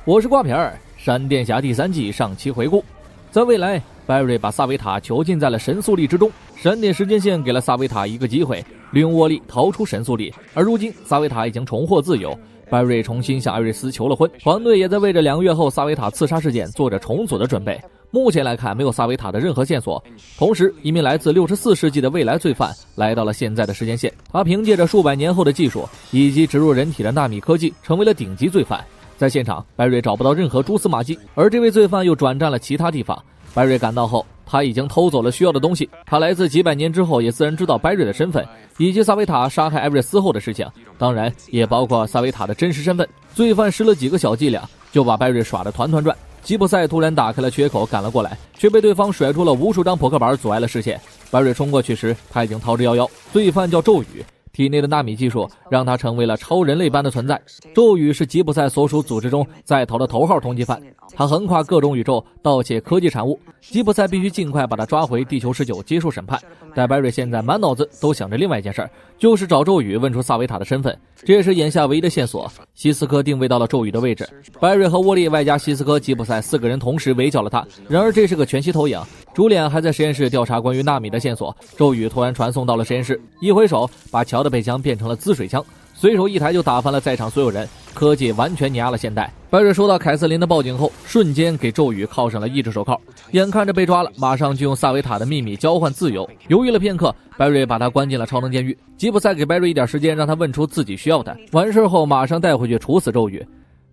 我是瓜皮儿，闪电侠第3季上期回顾。在未来，白瑞把萨维塔囚禁在了神速力之中，闪电时间线给了萨维塔一个机会，利用沃利逃出神速力。而如今萨维塔已经重获自由，白瑞重新向艾瑞斯求了婚，团队也在为着2个月后萨维塔刺杀事件做着重组的准备。目前来看，没有萨维塔的任何线索。同时，一名来自64世纪的未来罪犯来到了现在的时间线，他凭借着数百年后的技术以及植入人体的纳米科技，成为了顶级罪犯。在现场，白瑞找不到任何蛛丝马迹，而这位罪犯又转战了其他地方。白瑞赶到后，他已经偷走了需要的东西。他来自几百年之后，也自然知道白瑞的身份以及萨维塔杀害艾瑞斯后的事情，当然也包括萨维塔的真实身份。罪犯使了几个小伎俩，就把白瑞耍得团团转。吉普赛突然打开了缺口赶了过来，却被对方甩出了无数张扑克牌阻碍了视线。白瑞冲过去时，他已经逃之夭夭。罪犯叫咒语，体内的纳米技术让他成为了超人类般的存在。咒语是吉普赛所属组织中在逃的头号通缉犯，他横跨各种宇宙盗窃科技产物，吉普赛必须尽快把他抓回地球19接受审判。但白瑞现在满脑子都想着另外一件事，就是找咒语问出萨维塔的身份，这也是眼下唯一的线索。西斯科定位到了咒语的位置，白瑞和沃利外加西斯科、吉普赛4个人同时围剿了他。然而这是个全息投影，主脸还在实验室调查关于纳米的线索，咒语突然传送到了实验室，一挥手把乔的配枪变成了滋水枪，随手一抬就打翻了在场所有人，科技完全碾压了现代。白瑞收到凯瑟琳的报警后，瞬间给咒语铐上了抑制手铐，眼看着被抓了，马上就用萨维塔的秘密交换自由。犹豫了片刻，白瑞把他关进了超能监狱。吉普赛给白瑞一点时间，让他问出自己需要的，完事后马上带回去处死咒语。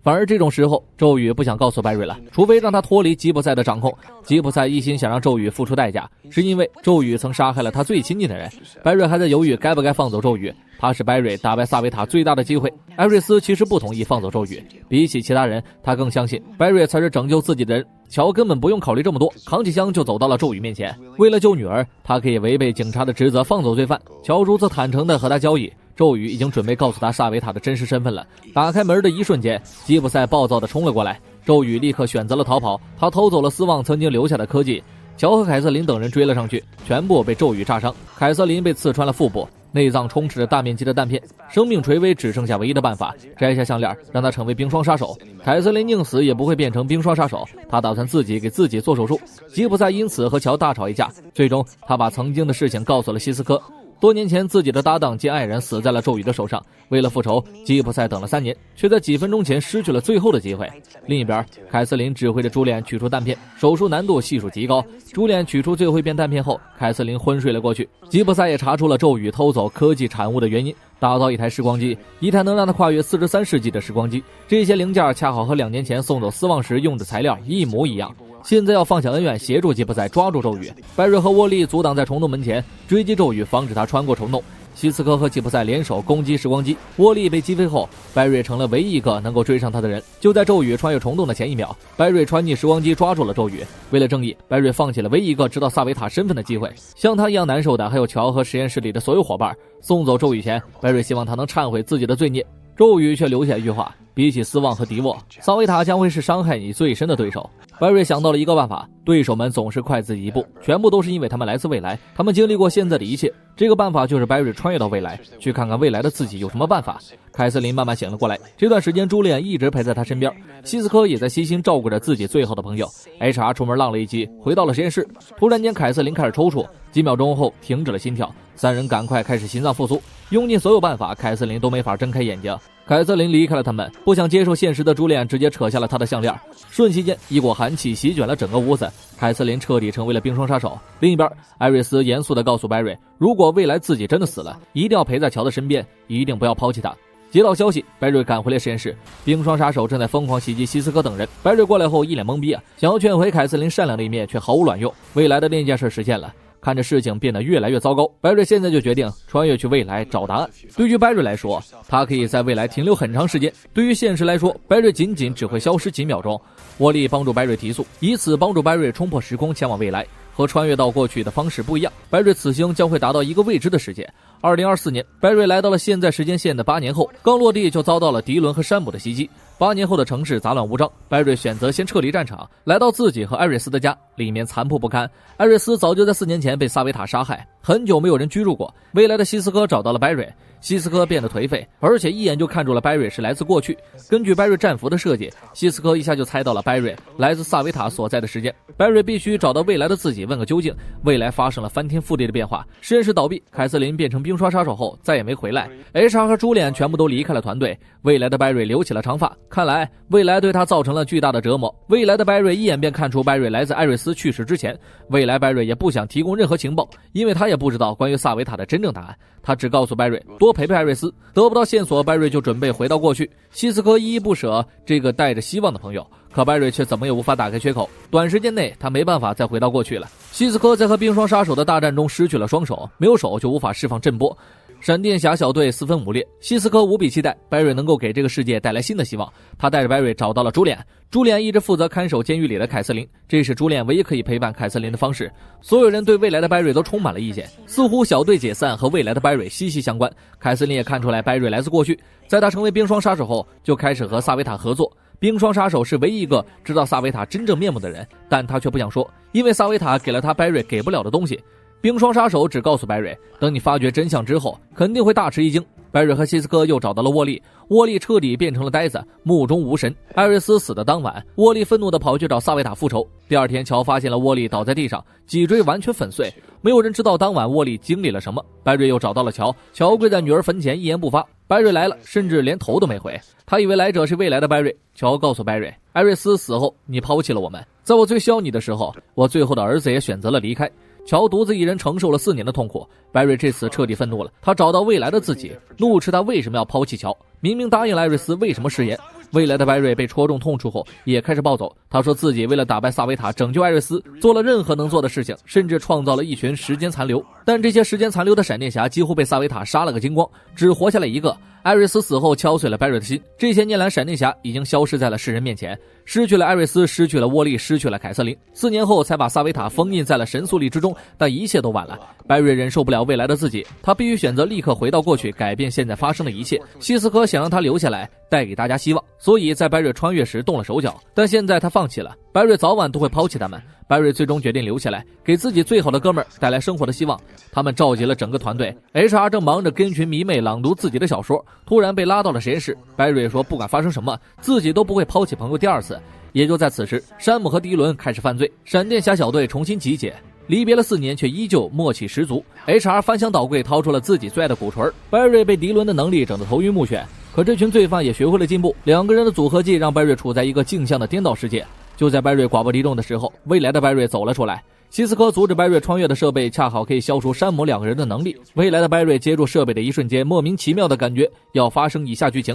反而这种时候，咒语不想告诉白瑞了，除非让他脱离吉普赛的掌控。吉普赛一心想让咒语付出代价，是因为咒语曾杀害了他最亲近的人。白瑞还在犹豫该不该放走咒语，他是白瑞打败萨维塔最大的机会。艾瑞斯其实不同意放走咒语，比起其他人，他更相信白瑞才是拯救自己的人。乔根本不用考虑这么多，扛起枪就走到了咒语面前。为了救女儿，他可以违背警察的职责放走罪犯。乔如此坦诚地和他交易，咒语已经准备告诉他萨维塔的真实身份了。打开门的一瞬间，吉普赛暴躁地冲了过来，咒语立刻选择了逃跑。他偷走了斯旺曾经留下的科技。乔和凯瑟琳等人追了上去，全部被咒语炸伤。凯瑟琳被刺穿了腹部，内脏充斥着大面积的弹片，生命垂危，只剩下唯一的办法，摘下项链让他成为冰霜杀手。凯瑟琳宁死也不会变成冰霜杀手，他打算自己给自己做手术。吉普赛因此和乔大吵一架，最终他把曾经的事情告诉了西斯科。多年前自己的搭档兼爱人死在了咒语的手上，为了复仇，吉普赛等了3年，却在几分钟前失去了最后的机会。另一边，凯瑟琳指挥着朱莉安取出弹片，手术难度系数极高。朱莉安取出最后一片弹片后，凯瑟琳昏睡了过去。吉普赛也查出了咒语偷走科技产物的原因，打造一台时光机，一台能让他跨越43世纪的时光机。这些零件恰好和2年前送走斯旺时用的材料一模一样。现在要放下恩怨，协助吉普赛抓住咒语。白瑞和沃利阻挡在虫洞门前，追击咒语，防止他穿过虫洞。西斯科和吉普赛联手攻击时光机，沃利被击飞后，白瑞成了唯一一个能够追上他的人。就在咒语穿越虫洞的前1秒，白瑞穿进时光机抓住了咒语。为了正义，白瑞放弃了唯一一个知道萨维塔身份的机会。像他一样难受的还有乔和实验室里的所有伙伴。送走咒语前，白瑞希望他能忏悔自己的罪孽。咒语却留下一句话，比起斯旺和迪沃，萨维塔将会是伤害你最深的对手。白瑞想到了一个办法，对手们总是快自己一步，全部都是因为他们来自未来，他们经历过现在的一切。这个办法就是白瑞穿越到未来，去看看未来的自己有什么办法。凯瑟琳慢慢醒了过来，这段时间朱莉安一直陪在他身边，西斯科也在悉心照顾着自己最好的朋友。HR 出门浪了一集，回到了实验室，突然间凯瑟琳开始抽搐，几秒钟后停止了心跳，3人赶快开始心脏复苏，用尽所有办法，凯瑟琳都没法睁开眼睛。凯瑟琳离开了他们，不想接受现实的朱莉安直接扯下了他的项链，瞬息间一股寒气席卷了整个屋子，凯瑟琳彻底成为了冰霜杀手。另一边，艾瑞斯严肃地告诉白瑞，如果未来自己真的死了，一定要陪在乔的身边，一定不要抛弃他。接到消息，白瑞赶回了实验室，冰霜杀手正在疯狂袭击西斯科等人。白瑞过来后一脸懵逼想要劝回凯瑟琳善良的一面，却毫无卵用。未来的另一件事实现了，看着事情变得越来越糟糕，白瑞现在就决定穿越去未来找答案。对于白瑞来说，他可以在未来停留很长时间，对于现实来说，白瑞仅仅只会消失几秒钟。沃利帮助白瑞提速，以此帮助白瑞冲破时空前往未来。和穿越到过去的方式不一样，白瑞此行将会达到一个未知的世界。2024年，白瑞来到了现在时间线的8年后，刚落地就遭到了迪伦和山姆的袭击。8年后的城市杂乱无章，白瑞选择先撤离战场，来到自己和艾瑞斯的家，里面残破不堪。艾瑞斯早就在4年前被萨维塔杀害，很久没有人居住过。未来的西斯科找到了白瑞，希斯科变得颓废，而且一眼就看出了白瑞是来自过去。根据白瑞战符的设计，希斯科一下就猜到了白瑞来自萨维塔所在的时间。白瑞必须找到未来的自己，问个究竟。未来发生了翻天覆地的变化，实验室倒闭，凯瑟琳变成冰刷杀手后再也没回来。HR 和朱脸全部都离开了团队，未来的白瑞留起了长发，看来未来对他造成了巨大的折磨。未来的白瑞一眼便看出白瑞来自艾瑞斯去世之前，未来白瑞也不想提供任何情报，因为他也不知道关于萨维塔的真正答案。他只告诉白瑞多陪陪艾瑞斯，得不到线索，白瑞就准备回到过去。希斯科依依不舍这个带着希望的朋友，可白瑞却怎么也无法打开缺口，短时间内他没办法再回到过去了。希斯科在和冰霜杀手的大战中失去了双手，没有手就无法释放震波，闪电侠小队四分五裂。希斯科无比期待白瑞能够给这个世界带来新的希望，他带着白瑞找到了朱脸。朱脸一直负责看守监狱里的凯瑟琳，这是朱脸唯一可以陪伴凯瑟琳的方式。所有人对未来的白瑞都充满了意见，似乎小队解散和未来的白瑞息息相关。凯瑟琳也看出来白瑞来自过去，在他成为冰霜杀手后，就开始和萨维塔合作。冰霜杀手是唯一一个知道萨维塔真正面目的人，但他却不想说，因为萨维塔给了他白瑞给不了的东西。冰霜杀手只告诉白瑞，等你发觉真相之后，肯定会大吃一惊。白瑞和希斯科又找到了沃利，沃利彻底变成了呆子，目中无神。艾瑞斯死的当晚，沃利愤怒地跑去找萨维塔复仇。第二天，乔发现了沃利倒在地上，脊椎完全粉碎。没有人知道当晚沃利经历了什么。白瑞又找到了乔，乔跪在女儿坟前一言不发。白瑞来了，甚至连头都没回。他以为来者是未来的白瑞。乔告诉白瑞，艾瑞斯死后，你抛弃了我们，在我最需要你的时候，我最后的儿子也选择了离开。乔独自一人承受了4年的痛苦。白瑞这次彻底愤怒了，他找到未来的自己，怒斥他为什么要抛弃乔，明明答应了艾瑞斯，为什么食言。未来的白瑞被戳中痛处后也开始暴走，他说自己为了打败萨维塔拯救艾瑞斯做了任何能做的事情，甚至创造了一群时间残留，但这些时间残留的闪电侠几乎被萨维塔杀了个精光，只活下来一个。艾瑞斯死后敲碎了白瑞的心，这些年来闪电侠已经消失在了世人面前，失去了艾瑞斯，失去了沃利，失去了凯瑟琳。4年后才把萨维塔封印在了神速力之中，但一切都晚了。白瑞忍受不了未来的自己，他必须选择立刻回到过去，改变现在发生的一切。希斯科想让他留下来，带给大家希望，所以在白瑞穿越时动了手脚，但现在他放弃了，白瑞早晚都会抛弃他们。白瑞最终决定留下来，给自己最好的哥们儿带来生活的希望。他们召集了整个团队， HR 正忙着跟群迷妹朗读自己的小说，突然被拉到了实验室。白瑞说不管发生什么，自己都不会抛弃朋友第二次。也就在此时，山姆和迪伦开始犯罪，闪电侠小队重新集结，离别了4年却依旧默契十足。 HR 翻箱倒柜掏出了自己最爱的鼓槌，白瑞被迪伦的能力整得头晕目眩，可这群罪犯也学会了进步，两个人的组合技让白瑞处在一个镜像的颠倒世界。就在白瑞寡不敌众的时候，未来的白瑞走了出来。希斯科阻止白瑞穿越的设备恰好可以消除山姆2个人的能力。未来的白瑞接住设备的一瞬间，莫名其妙的感觉要发生以下剧情。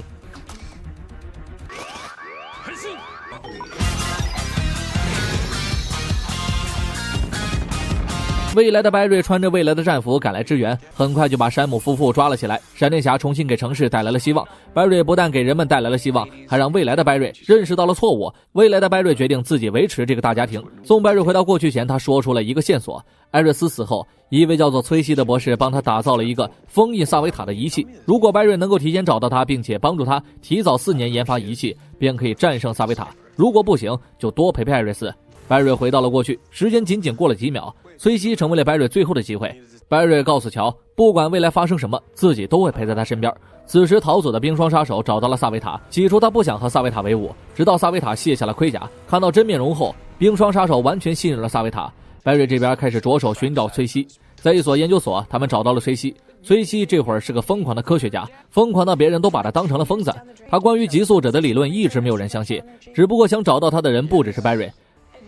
未来的白瑞穿着未来的战服赶来支援，很快就把山姆夫妇抓了起来。闪电侠重新给城市带来了希望，白瑞不但给人们带来了希望，还让未来的白瑞认识到了错误。未来的白瑞决定自己维持这个大家庭。送白瑞回到过去前，他说出了一个线索：艾瑞斯死后，一位叫做崔西的博士帮他打造了一个封印萨维塔的仪器。如果白瑞能够提前找到他，并且帮助他提早4年研发仪器，便可以战胜萨维塔。如果不行，就多陪陪艾瑞斯。白瑞回到了过去，时间仅仅过了几秒，崔西成为了白瑞最后的机会。白瑞告诉乔，不管未来发生什么，自己都会陪在他身边。此时逃走的冰霜杀手找到了萨维塔，起初他不想和萨维塔为伍，直到萨维塔卸下了盔甲，看到真面容后，冰霜杀手完全信任了萨维塔。白瑞这边开始着手寻找崔西，在一所研究所，他们找到了崔西。崔西这会儿是个疯狂的科学家，疯狂到别人都把他当成了疯子。他关于极速者的理论一直没有人相信，只不过想找到他的人不只是白瑞。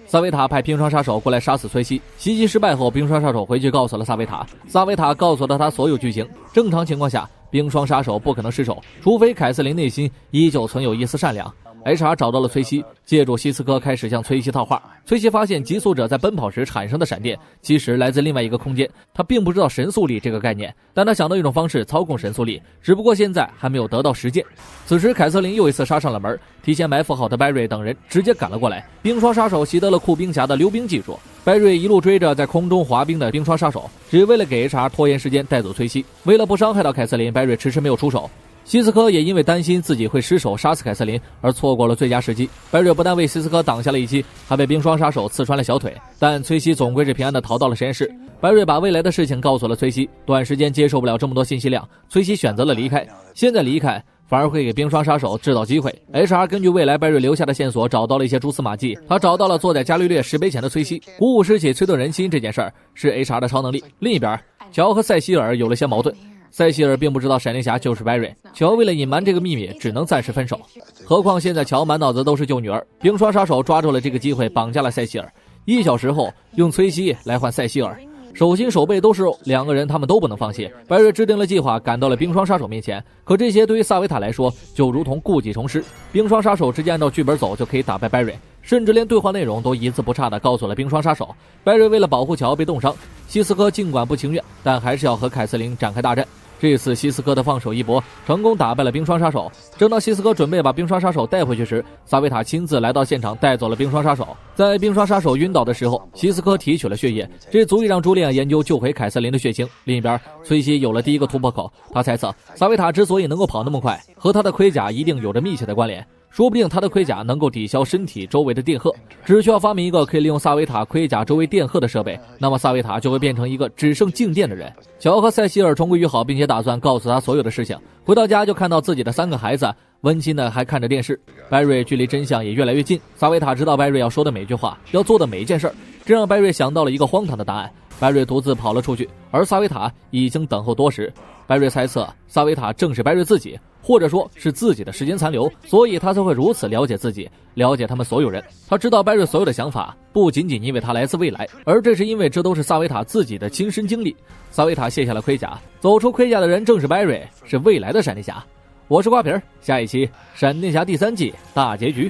萨维塔派冰霜杀手过来杀死崔西，袭击失败后，冰霜杀手回去告诉了萨维塔，萨维塔告诉了他所有剧情。正常情况下，冰霜杀手不可能失手，除非凯瑟琳内心依旧存有一丝善良。HR 找到了崔西，借助希斯科开始向崔西套话。崔西发现极速者在奔跑时产生的闪电其实来自另外一个空间，他并不知道神速力这个概念，但他想到一种方式操控神速力，只不过现在还没有得到实践。此时凯瑟琳又一次杀上了门，提前埋伏好的白瑞等人直接赶了过来。冰霜杀手习得了酷冰侠的溜冰技术，白瑞一路追着在空中滑冰的冰霜杀手，只为了给 HR 拖延时间带走崔西。为了不伤害到凯瑟琳，白瑞迟迟没有出手。希斯科也因为担心自己会失手杀死凯瑟琳而错过了最佳时机。白瑞不但为希斯科挡下了一击，还被冰霜杀手刺穿了小腿，但崔西总归是平安的逃到了实验室。白瑞把未来的事情告诉了崔西，短时间接受不了这么多信息量，崔西选择了离开。现在离开反而会给冰霜杀手制造机会。HR 根据未来白瑞留下的线索找到了一些蛛丝马迹，他找到了坐在伽利略石碑前的崔西，鼓舞士气催动人心这件事儿是 HR 的超能力。另一边，乔和塞西尔有了些矛盾。塞西尔并不知道闪电侠就是白瑞，乔为了隐瞒这个秘密只能暂时分手。何况现在乔满脑子都是救女儿，冰霜杀手抓住了这个机会绑架了塞西尔，1小时后用崔西来换塞西尔，手心手背都是肉，两个人他们都不能放弃。白瑞制定了计划，赶到了冰霜杀手面前，可这些对于萨维塔来说就如同故技重施。冰霜杀手直接按照剧本走就可以打败白瑞，甚至连对话内容都一字不差地告诉了冰霜杀手。白瑞为了保护乔被冻伤，希斯科尽管不情愿，但还是要和凯瑟琳展开大战。这次希斯科的放手一搏，成功打败了冰霜杀手。正当希斯科准备把冰霜杀手带回去时，萨维塔亲自来到现场带走了冰霜杀手。在冰霜杀手晕倒的时候，希斯科提取了血液，这足以让朱莉安研究救回凯瑟琳的血清。另一边，崔西有了第一个突破口，他猜测萨维塔之所以能够跑那么快，和他的盔甲一定有着密切的关联。说不定他的盔甲能够抵消身体周围的电荷，只需要发明一个可以利用萨维塔盔甲周围电荷的设备，那么萨维塔就会变成一个只剩静电的人。乔和塞西尔重归于好，并且打算告诉他所有的事情。回到家就看到自己的3个孩子温馨的还看着电视。白瑞距离真相也越来越近，萨维塔知道白瑞要说的每句话，要做的每一件事，这让白瑞想到了一个荒唐的答案。白瑞独自跑了出去，而萨维塔已经等候多时。白瑞猜测萨维塔正是白瑞自己，或者说是自己的时间残留，所以他才会如此了解自己，了解他们所有人。他知道白瑞所有的想法，不仅仅因为他来自未来，而这是因为这都是萨维塔自己的亲身经历。萨维塔卸下了盔甲，走出盔甲的人正是白瑞，是未来的闪电侠。我是瓜皮儿，下一期闪电侠第3季大结局。